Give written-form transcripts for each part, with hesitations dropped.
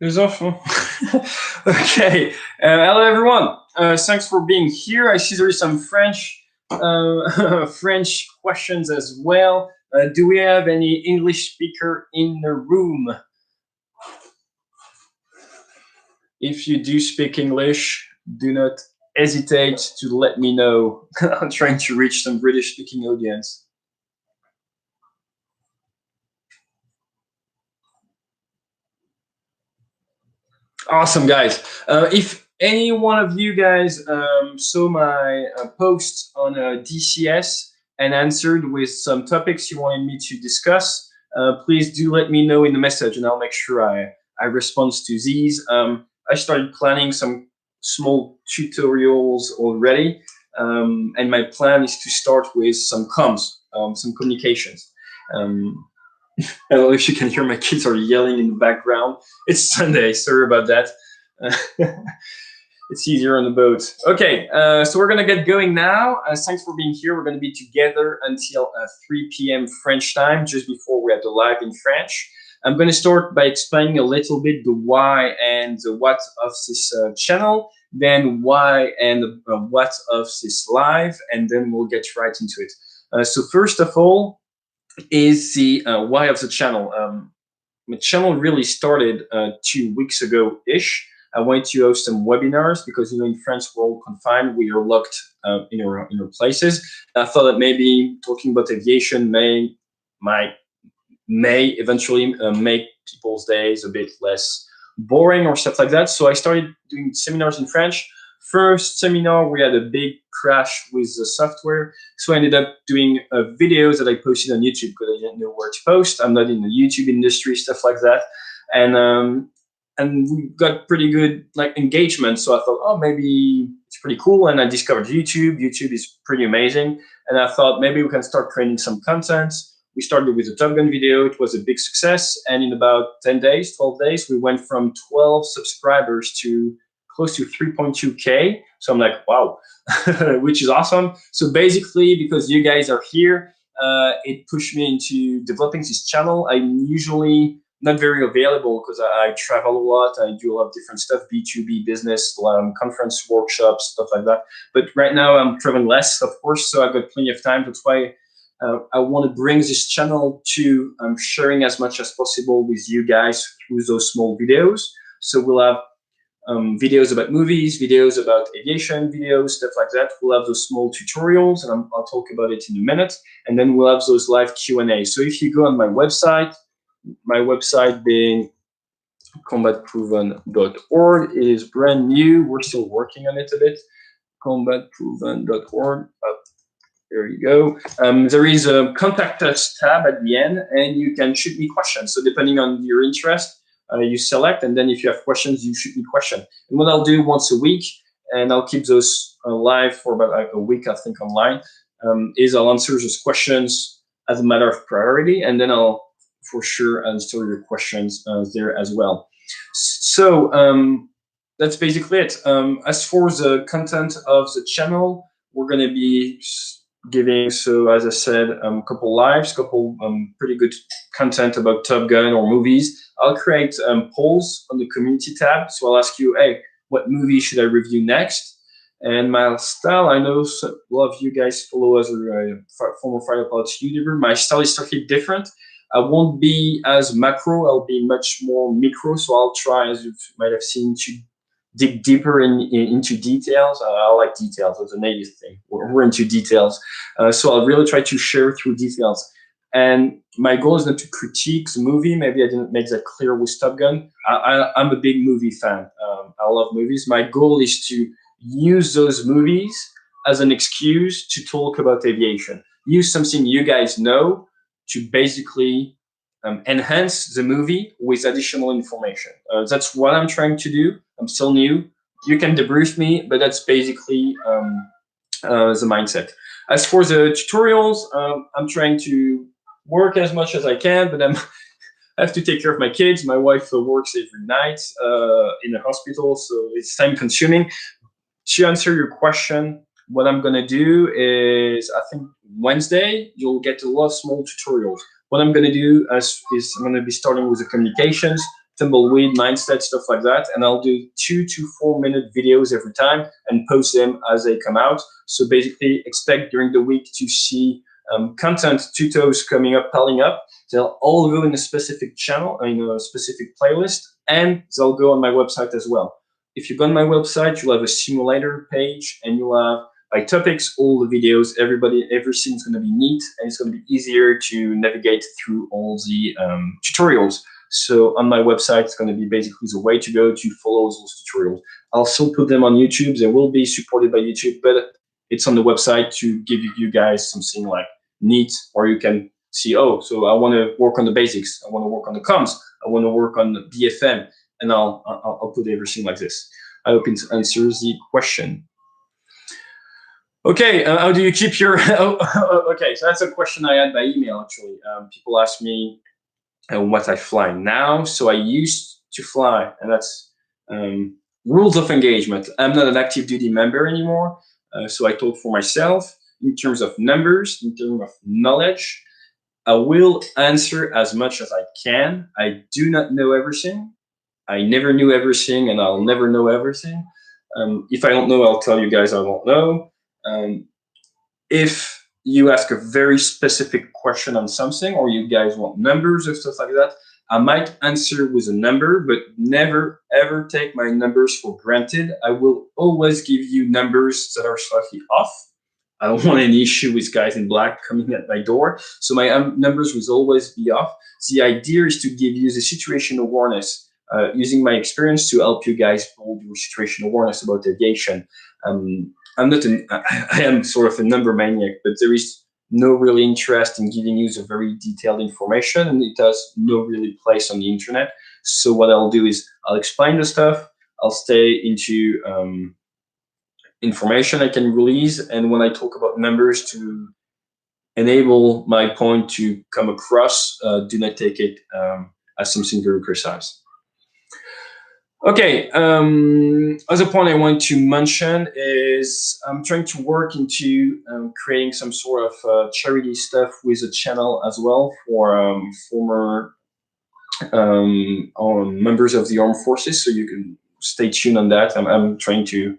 Les enfants. Okay. Hello, everyone. Thanks for being here. I see there is some French French questions as well. Do we have any English speaker in the room? If you do speak English, do not hesitate to let me know. I'm trying to reach some British speaking audience. Awesome, guys. If any one of you guys saw my post on DCS and answered with some topics you wanted me to discuss, please do let me know in the message and I'll make sure I respond to these. I started planning some small tutorials already, and my plan is to start with some comms, some communications. Um, I don't know if you can hear my kids are yelling in the background. It's Sunday. Sorry about that. It's easier on the boat. Okay, so we're gonna get going now. Thanks for being here. We're gonna be together until 3 p.m. French time, just before we have the live in French. I'm gonna start by explaining a little bit the why and the what of this channel, then why and what of this live, and then we'll get right into it. So first of all, is the why of the channel. My channel really started 2 weeks ago-ish. I wanted to host some webinars because, in France, we're all confined. We are locked in our places. I thought that maybe talking about aviation may eventually make people's days a bit less boring or stuff like that. So I started doing seminars in French. First seminar, we had a big crash with the software. So I ended up doing videos that I posted on YouTube because I didn't know where to post. I'm not in the YouTube industry, stuff like that. And we got pretty good engagement. So I thought, oh, maybe it's pretty cool. And I discovered YouTube. YouTube is pretty amazing. And I thought maybe we can start creating some content. We started with a Top Gun video. It was a big success. And in about 10 days, 12 days, we went from 12 subscribers to close to 3.2K. So I'm like, wow, which is awesome. So basically, because you guys are here, it pushed me into developing this channel. I'm usually not very available because I travel a lot. I do a lot of different stuff, B2B business, conference workshops, stuff like that. But right now I'm traveling less, of course, so I've got plenty of time. That's why I want to bring this channel to sharing as much as possible with you guys through those small videos. So we'll have videos about movies, videos about aviation videos, stuff like that. We'll have those small tutorials, and I'll talk about it in a minute. And then we'll have those live Q&A. So if you go on my website being combatproven.org, it is brand new. We're still working on it a bit. Combatproven.org. There you go. There is a contact us tab at the end, and you can shoot me questions. So depending on your interest, you select, and then if you have questions, you shoot me questions. And what I'll do once a week, and I'll keep those live for about a week, I think, online, is I'll answer those questions as a matter of priority, and then I'll for sure answer your questions there as well. So that's basically it. As for the content of the channel, we're going to be giving, so as I said, a couple lives, couple pretty good content about Top Gun or movies. I'll create polls on the community tab. So I'll ask you, hey, what movie should I review next? And my style, I know a lot of you guys follow as a former fighter pilots YouTuber. My style is slightly different. I won't be as macro. I'll be much more micro. So I'll try, as you might have seen, to dig deeper into details. I like details. It's a native thing. We're into details. So I'll really try to share through details. And my goal is not to critique the movie. Maybe I didn't make that clear with Top Gun. I'm a big movie fan. I love movies. My goal is to use those movies as an excuse to talk about aviation. Use something you guys know to basically enhance the movie with additional information. That's what I'm trying to do. I'm still new. You can debrief me, but that's basically the mindset. As for the tutorials, I'm trying to work as much as I can, but I have to take care of my kids. My wife works every night in a hospital, so it's time consuming. To answer your question, what I'm going to do is, I think Wednesday, you'll get a lot of small tutorials. What I'm going to do is I'm going to be starting with the communications, tumbleweed mindset, stuff like that. And I'll do 2 to 4 minute videos every time and post them as they come out. So basically expect during the week to see content tutos coming up, piling up. They'll all go in a specific channel, in a specific playlist, and they'll go on my website as well. If you go on my website, you'll have a simulator page, and you'll have by topics, all the videos, everything's going to be neat, and it's going to be easier to navigate through all the tutorials. So on my website, it's going to be basically the way to go to follow those tutorials. I'll still put them on YouTube. They will be supported by YouTube, but it's on the website to give you guys something like neat, or you can see, oh, so I want to work on the basics. I want to work on the comms. I want to work on the BFM, and I'll put everything like this. I hope it answers the question. Okay, how do you keep your? Okay, so that's a question I had by email actually. People ask me what I fly now. So I used to fly, and that's rules of engagement. I'm not an active duty member anymore, so I talk for myself in terms of numbers, in terms of knowledge. I will answer as much as I can. I do not know everything. I never knew everything, and I'll never know everything. If I don't know, I'll tell you guys I don't know. If you ask a very specific question on something, or you guys want numbers or stuff like that, I might answer with a number, but never ever take my numbers for granted. I will always give you numbers that are slightly off. I don't want any issue with guys in black coming at my door. So my numbers will always be off. The idea is to give you the situation awareness, using my experience to help you guys build your situation awareness about aviation. I am sort of a number maniac, but there is no really interest in giving you the very detailed information, and it has no really place on the internet. So what I'll do is I'll explain the stuff. I'll stay into information I can release, and when I talk about numbers to enable my point to come across, do not take it as something very precise. Okay, other point I want to mention is I'm trying to work into creating some sort of charity stuff with a channel as well for former members of the armed forces, so you can stay tuned on that. I'm trying to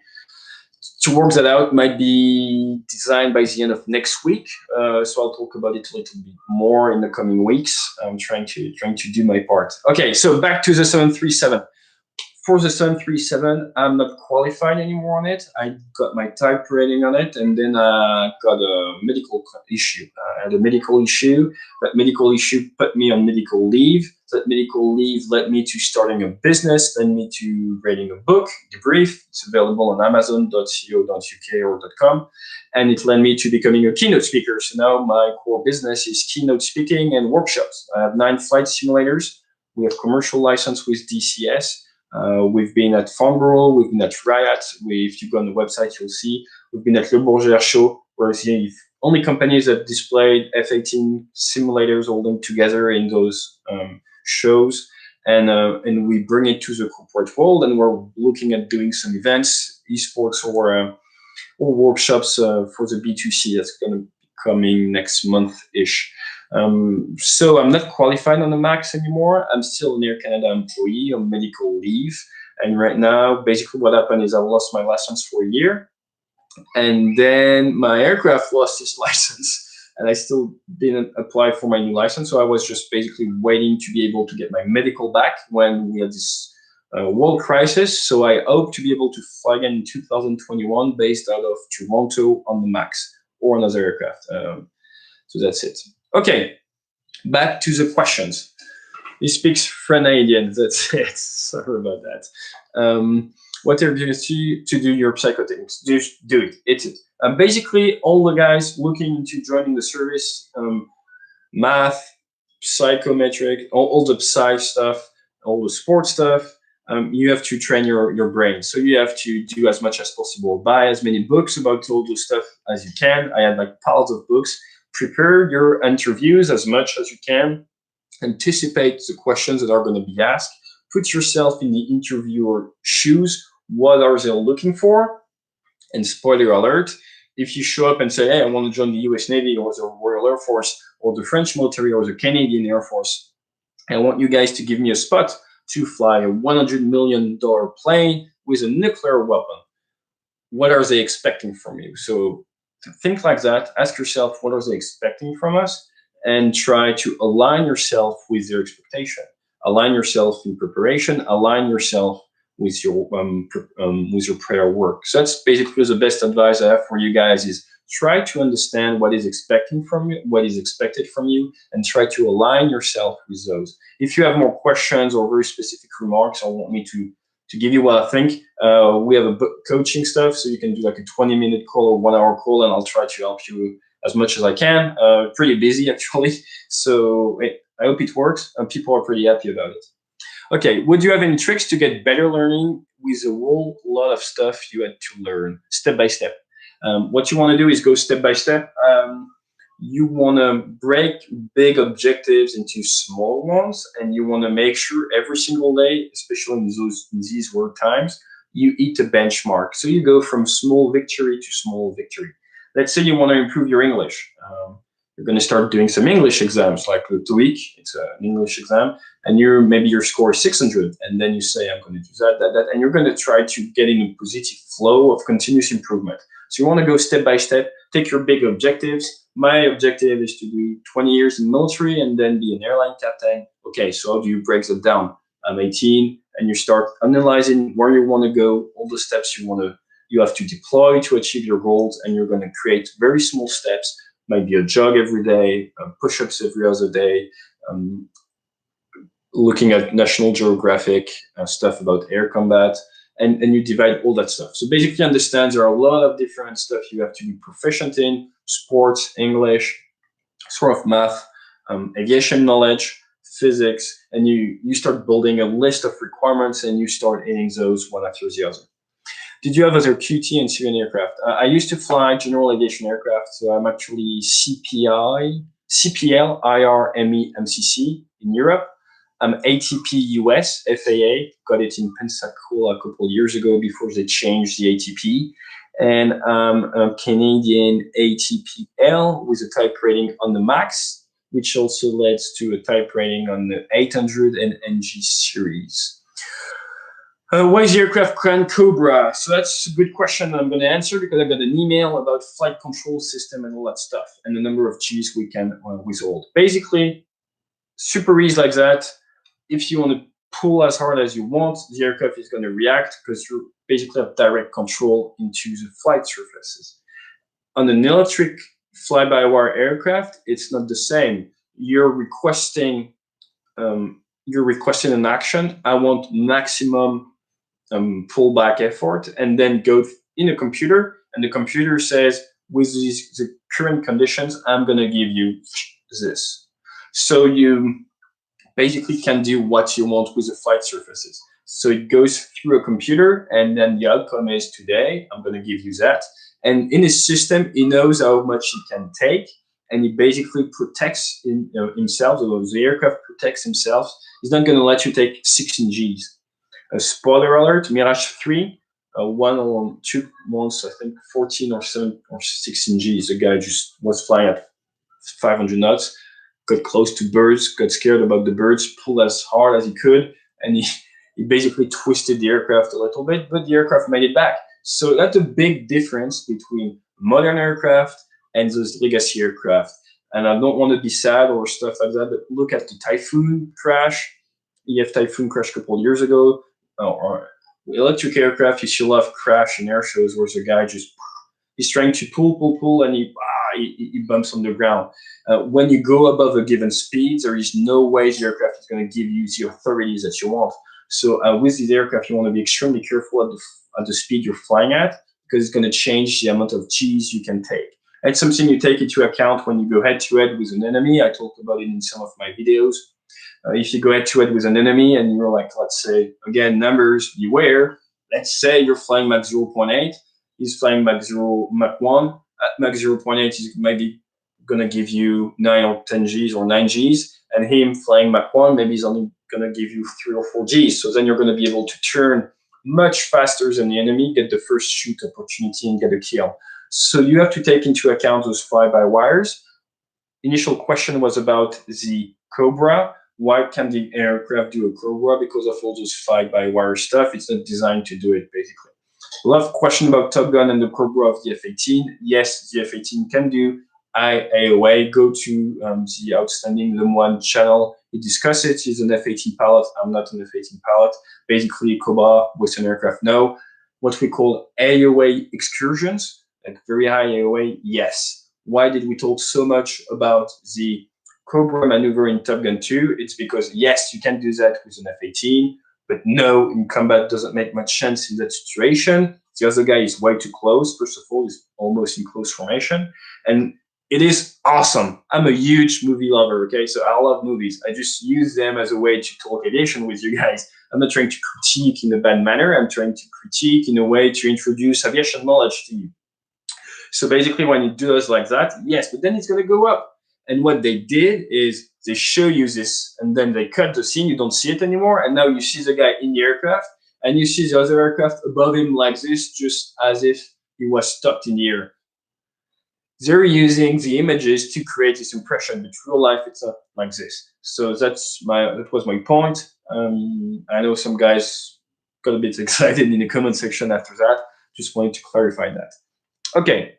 work that out. Might be designed by the end of next week, so I'll talk about it a little bit more in the coming weeks. I'm trying to do my part. Okay, so back to the 737. For the 737, I'm not qualified anymore on it. I got my type rating on it, and then I got a medical issue. I had a medical issue. That medical issue put me on medical leave. That medical leave led me to starting a business, led me to writing a book, Debrief. It's available on amazon.co.uk or .com. And it led me to becoming a keynote speaker. So now my core business is keynote speaking and workshops. I have 9 flight simulators. We have commercial license with D.C.S. We've been at Farnborough, we've been at Riot. If you go on the website, you'll see. We've been at Le Bourget Show, where the only companies that displayed F-18 simulators holding together in those shows. And we bring it to the corporate world, and we're looking at doing some events, esports or workshops for the B2C. That's going to be coming next month-ish. So I'm not qualified on the MAX anymore. I'm still an Air Canada employee on medical leave. And right now, basically what happened is I lost my license for a year. And then my aircraft lost its license. And I still didn't apply for my new license. So I was just basically waiting to be able to get my medical back when we had this world crisis. So I hope to be able to fly again in 2021 based out of Toronto on the MAX or another aircraft. So that's it. Okay, back to the questions. He speaks Frenadian, that's it. Sorry about that. What are you to do your psychotechnics? Just do it. It's it. Basically, all the guys looking into joining the service, math, psychometric, all the psy stuff, all the sports stuff, you have to train your brain. So you have to do as much as possible. Buy as many books about all the stuff as you can. I had like piles of books. Prepare your interviews as much as you can. Anticipate the questions that are going to be asked. Put yourself in the interviewer shoes. What are they looking for? And spoiler alert, if you show up and say, hey, I want to join the US Navy or the Royal Air Force or the French military or the Canadian Air Force, I want you guys to give me a spot to fly a $100 million plane with a nuclear weapon. What are they expecting from you? So think like that. Ask yourself, what are they expecting from us? And try to align yourself with their expectation. Align yourself in preparation. Align yourself with your prior work. So that's basically the best advice I have for you guys: is try to understand what is expected from you, and try to align yourself with those. If you have more questions or very specific remarks, or want me to give you what I think, we have a coaching stuff, so you can do like a 20-minute call or 1-hour call, and I'll try to help you as much as I can. Pretty busy actually, so I hope it works, and people are pretty happy about it. Okay, would you have any tricks to get better learning with a whole lot of stuff you had to learn step by step? What you want to do is go step by step. You want to break big objectives into small ones, and you want to make sure every single day, especially in these work times, you hit a benchmark. So you go from small victory to small victory. Let's say you want to improve your English. You're going to start doing some English exams, like the TOEIC. It's an English exam, and maybe your score is 600, and then you say, I'm going to do that, and you're going to try to get in a positive flow of continuous improvement. So you want to go step by step, take your big objectives. My objective is to do 20 years in military and then be an airline captain. Okay, so how do you break that down? I'm 18, and you start analyzing where you want to go, all the steps you have to deploy to achieve your goals, and you're going to create very small steps. Might be a jog every day, push-ups every other day, looking at National Geographic stuff about air combat, and you divide all that stuff. So basically understand there are a lot of different stuff you have to be proficient in: sports, English, sort of math, aviation knowledge, physics, and you start building a list of requirements, and you start hitting those one after the other. Did you have other QT and civilian aircraft? I used to fly general aviation aircraft, so I'm actually CPL, IRME, MCC in Europe. I'm ATP US, FAA, got it in Pensacola a couple of years ago before they changed the ATP. And I'm a Canadian ATPL with a type rating on the MAX, which also leads to a type rating on the 800 and NG series. Why is the aircraft called Cobra? So that's a good question I'm going to answer, because I got an email about flight control system and all that stuff, and the number of G's we can withhold. Basically, super easy like that. If you want to pull as hard as you want, the aircraft is going to react, because you basically have direct control into the flight surfaces. On an electric fly-by-wire aircraft, it's not the same. You're requesting an action. I want maximum pullback effort, and then go in a computer, and the computer says, with the current conditions, I'm going to give you this. So you basically can do what you want with the flight surfaces. So it goes through a computer, and then the outcome is, today I'm going to give you that. And in his system, he knows how much he can take, and he basically protects himself. Or the aircraft protects himself. He's not going to let you take 16 Gs. A spoiler alert: Mirage 3, 1 or 2 months, I think 14 or 7 or 16 Gs. The guy just was flying at 500 knots, got close to birds, got scared about the birds, pulled as hard as he could, and he basically twisted the aircraft a little bit, but the aircraft made it back. So that's a big difference between modern aircraft and those legacy aircraft. And I don't want to be sad or stuff like that, but look at the Typhoon crash. EF Typhoon crashed a couple of years ago. Or electric aircraft, you see a lot of crash in air shows where the guy he's trying to pull, and he bumps on the ground. When you go above a given speed, there is no way the aircraft is going to give you the authorities that you want. So with these aircraft, you want to be extremely careful at the speed you're flying at, because it's going to change the amount of Gs you can take. It's something you take into account when you go head-to-head with an enemy. I talked about it in some of my videos. If you go head-to-head with an enemy, and you're like, let's say, again, numbers, beware. Let's say you're flying Mach 0.8. He's flying Mach 1. At Mach 0.8, he's maybe going to give you 9 or 10 Gs or 9 Gs. And him flying Mach 1, maybe he's only going to give you 3 or 4 Gs. So then you're going to be able to turn much faster than the enemy, get the first shoot opportunity, and get a kill. So you have to take into account those fly-by-wires. Initial question was about the Cobra. why can't the aircraft do a cobra? Because of all those fly-by-wire stuff. It's not designed to do it, basically. A lot of question about Top Gun and the cobra of the F-18. Yes, the F-18 can do AOA. Go to the Outstanding Le channel. He discuss it. He's an F-18 pilot. I'm not an F-18 pilot. Basically, Cobra, Western aircraft, no. What we call AOA excursions, like very high AOA, yes. Why did we talk so much about the Cobra maneuver in Top Gun 2? It's because, yes, you can do that with an F-18, but no, in combat doesn't make much sense in that situation. The other guy is way too close. First of all, he's almost in close formation. And it is awesome. I'm a huge movie lover, okay? So I love movies. I just use them as a way to talk aviation with you guys. I'm not trying to critique in a bad manner. I'm trying to critique in a way to introduce aviation knowledge to you. So basically, when it does like that, yes, but then it's going to go up. And what they did is they show you this, and then they cut the scene. You don't see it anymore. And now you see the guy in the aircraft, and you see the other aircraft above him like this, just as if he was stopped in the air. They're using the images to create this impression, but real life it's not like this. So that was my point. I know some guys got a bit excited in the comment section after that. Just wanted to clarify that. Okay.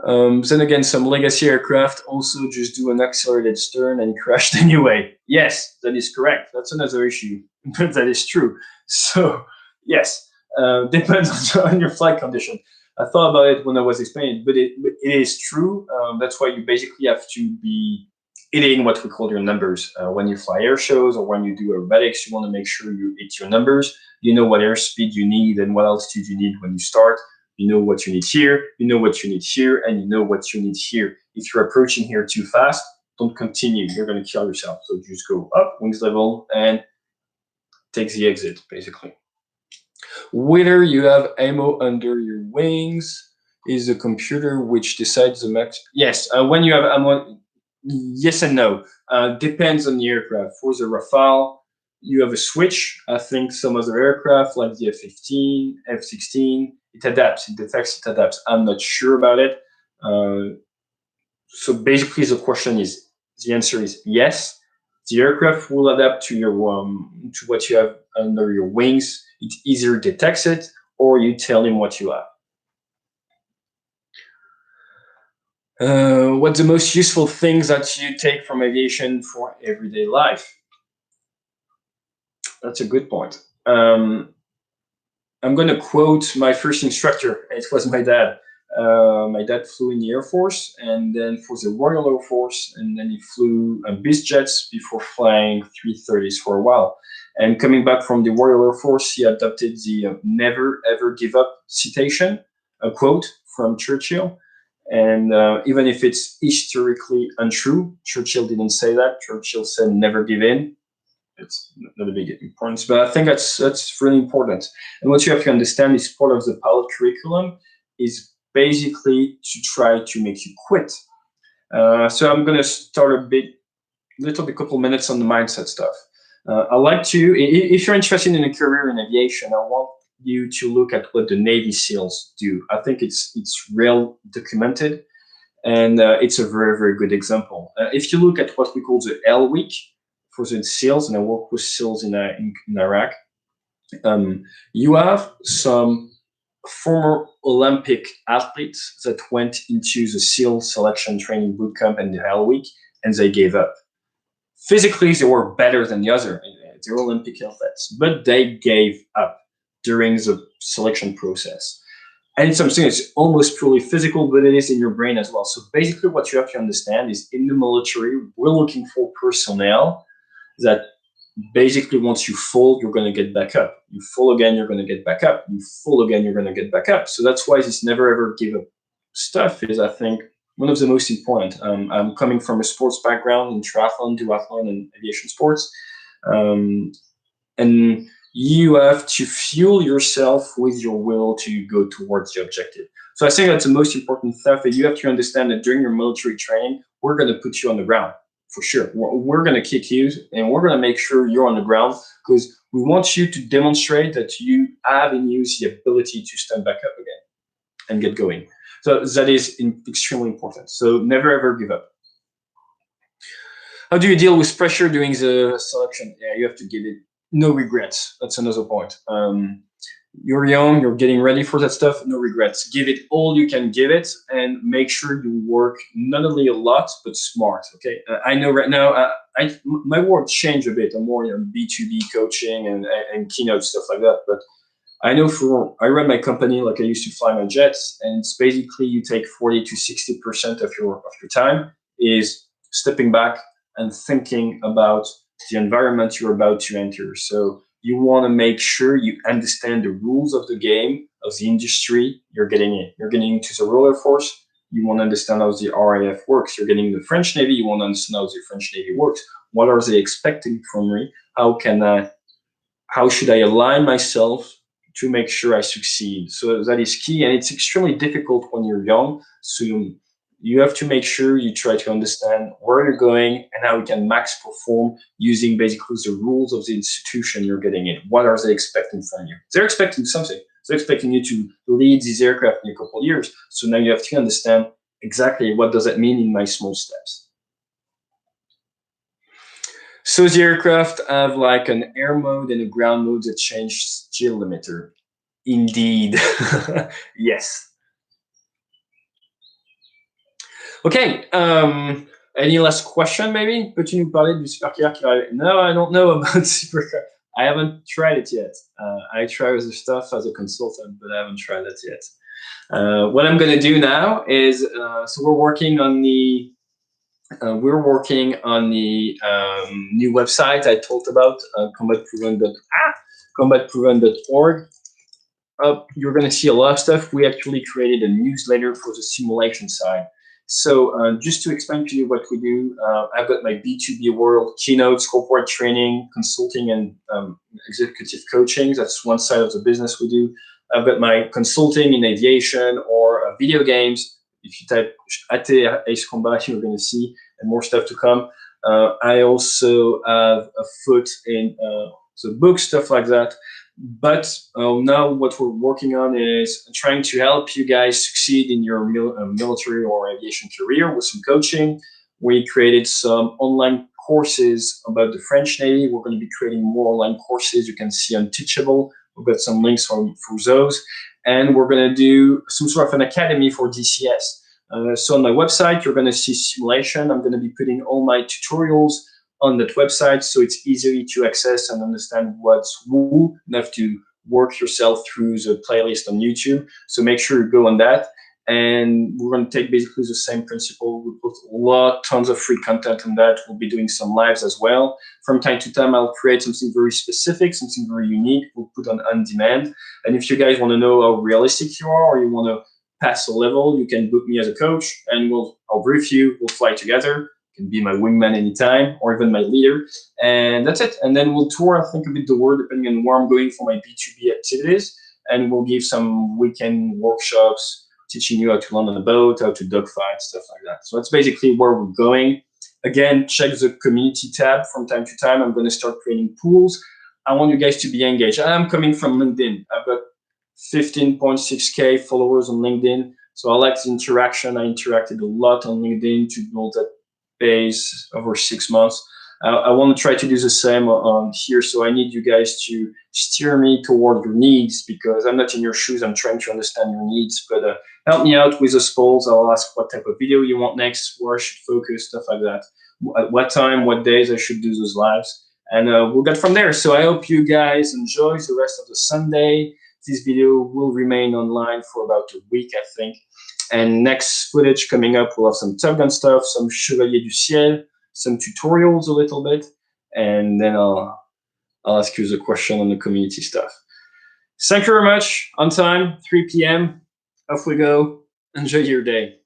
Then again, some legacy aircraft also just do an accelerated stern and crashed anyway. Yes, that is correct. That's another issue, but that is true. So yes, depends on your flight condition. I thought about it when I was explaining, but it is true. That's why you basically have to be hitting what we call your numbers. When you fly air shows or when you do aerobatics, you want to make sure you hit your numbers. You know what airspeed you need and what altitude you need when you start. You know what you need here, you know what you need here, and you know what you need here. If you're approaching here too fast, don't continue. You're going to kill yourself. So just go up, wings level, and take the exit, basically. Whether you have ammo under your wings is a computer which decides the max. Yes, when you have ammo, yes and no. Depends on the aircraft. For the Rafale, you have a switch. I think some other aircraft like the F-15, F-16, it adapts, it detects, it adapts. I'm not sure about it. So basically the answer is yes. The aircraft will adapt to your to what you have under your wings. It either detects it or you tell him what you have. What's the most useful things that you take from aviation for everyday life? That's a good point. I'm going to quote my first instructor. It was my dad. My dad flew in the Air Force and then for the Royal Air Force, and then he flew biz jets before flying 330s for a while. And coming back from the Royal Air Force, he adopted the never ever give up citation, a quote from Churchill. And even if it's historically untrue, Churchill didn't say that. Churchill said never give in. It's not a big importance, but I think that's really important. And what you have to understand is part of the pilot curriculum is basically to try to make you quit. So I'm going to start couple minutes on the mindset stuff. I like to, if you're interested in a career in aviation, I want you to look at what the Navy SEALs do. I think it's well documented, and it's a very, very good example. If you look at what we call the L week for the SEALs, and I work with SEALs in Iraq, you have some former Olympic athletes that went into the SEAL selection training bootcamp and the Hell Week, and they gave up. Physically, they were better than the other. They're Olympic athletes, but they gave up during the selection process. And it's something that's almost purely physical, but it is in your brain as well. So basically what you have to understand is in the military, we're looking for personnel that basically once you fall, you're going to get back up. You fall again, you're going to get back up. You fall again, you're going to get back up. So that's why this never ever give up stuff is, I think, one of the most important. I'm coming from a sports background in triathlon, duathlon, and aviation sports. And you have to fuel yourself with your will to go towards the objective. So I think that's the most important stuff, that you have to understand that during your military training, we're going to put you on the ground. For sure. We're going to kick you and we're going to make sure you're on the ground because we want you to demonstrate that you have in you the ability to stand back up again and get going. So that is extremely important. So never ever give up. How do you deal with pressure during the selection? Yeah, you have to give it no regrets. That's another point. You're young, you're getting ready for that stuff, no regrets. Give it all you can give it and make sure you work not only a lot, but smart, okay? I know right now, my work changed a bit. I'm more B2B coaching and keynote stuff like that, but I know I run my company like I used to fly my jets, and it's basically you take 40 to 60% of your time is stepping back and thinking about the environment you're about to enter. So you want to make sure you understand the rules of the game, of the industry you're getting in. You're getting into the roller force. You want to understand how the RAF works. You're getting the French Navy. You want to understand how the French Navy works. What are they expecting from me? How should I align myself to make sure I succeed? So that is key, and it's extremely difficult when you're young. So you have to make sure you try to understand where you're going and how you can max perform using basically the rules of the institution you're getting in. What are they expecting from you? They're expecting something. They're expecting you to lead these aircraft in a couple of years. So now you have to understand exactly what does that mean in my small steps. So the aircraft have like an air mode and a ground mode that change chill limiter. Indeed. Yes. Okay. Any last question maybe? Peux-tu nous parler du supercar qui arrive? No, I don't know about supercar. I haven't tried it yet. I try other stuff as a consultant, but I haven't tried it yet. What I'm going to do now is, so we're working on the new website I talked about, combatproven.org. You're going to see a lot of stuff. We actually created a newsletter for the simulation side. So just to explain to you what we do, I've got my B2B world, keynotes, corporate training, consulting, and executive coaching. That's one side of the business we do. I've got my consulting in aviation or video games. If you type AT Ace Combat, you're going to see, and more stuff to come. I also have a foot in the book, stuff like that. But now what we're working on is trying to help you guys succeed in your military or aviation career with some coaching. We created some online courses about the French Navy. We're going to be creating more online courses you can see on Teachable. We've got some links for those. And we're going to do some sort of an academy for D.C.S. So on my website, you're going to see simulation. I'm going to be putting all my tutorials on that website, so it's easy to access and understand what's woo. You have to work yourself through the playlist on YouTube. So make sure you go on that. And we're going to take basically the same principle. We put tons of free content on that. We'll be doing some lives as well. From time to time, I'll create something very specific, something very unique. We'll put on demand. And if you guys want to know how realistic you are, or you want to pass a level, you can book me as a coach, and I'll brief you. We'll fly together. Can be my wingman anytime, or even my leader. And that's it. And then we'll tour, I think, a bit the world, depending on where I'm going for my B2B activities. And we'll give some weekend workshops, teaching you how to land on a boat, how to dogfight, stuff like that. So that's basically where we're going. Again, check the community tab from time to time. I'm going to start creating pools. I want you guys to be engaged. I'm coming from LinkedIn. I've got 15.6K followers on LinkedIn. So I like the interaction. I interacted a lot on LinkedIn to build that base over 6 months. I want to try to do the same on here. So I need you guys to steer me toward your needs, because I'm not in your shoes. I'm trying to understand your needs, but help me out with those polls. I'll ask what type of video you want next, where I should focus, stuff like that. At what time, what days I should do those lives. And we'll get from there. So I hope you guys enjoy the rest of the Sunday. This video will remain online for about a week, I think. And next footage coming up, we'll have some Top Gun stuff, some Chevalier du Ciel, some tutorials a little bit, and then I'll ask you the question on the community stuff. Thank you very much. On time, 3 p.m. Off we go. Enjoy your day.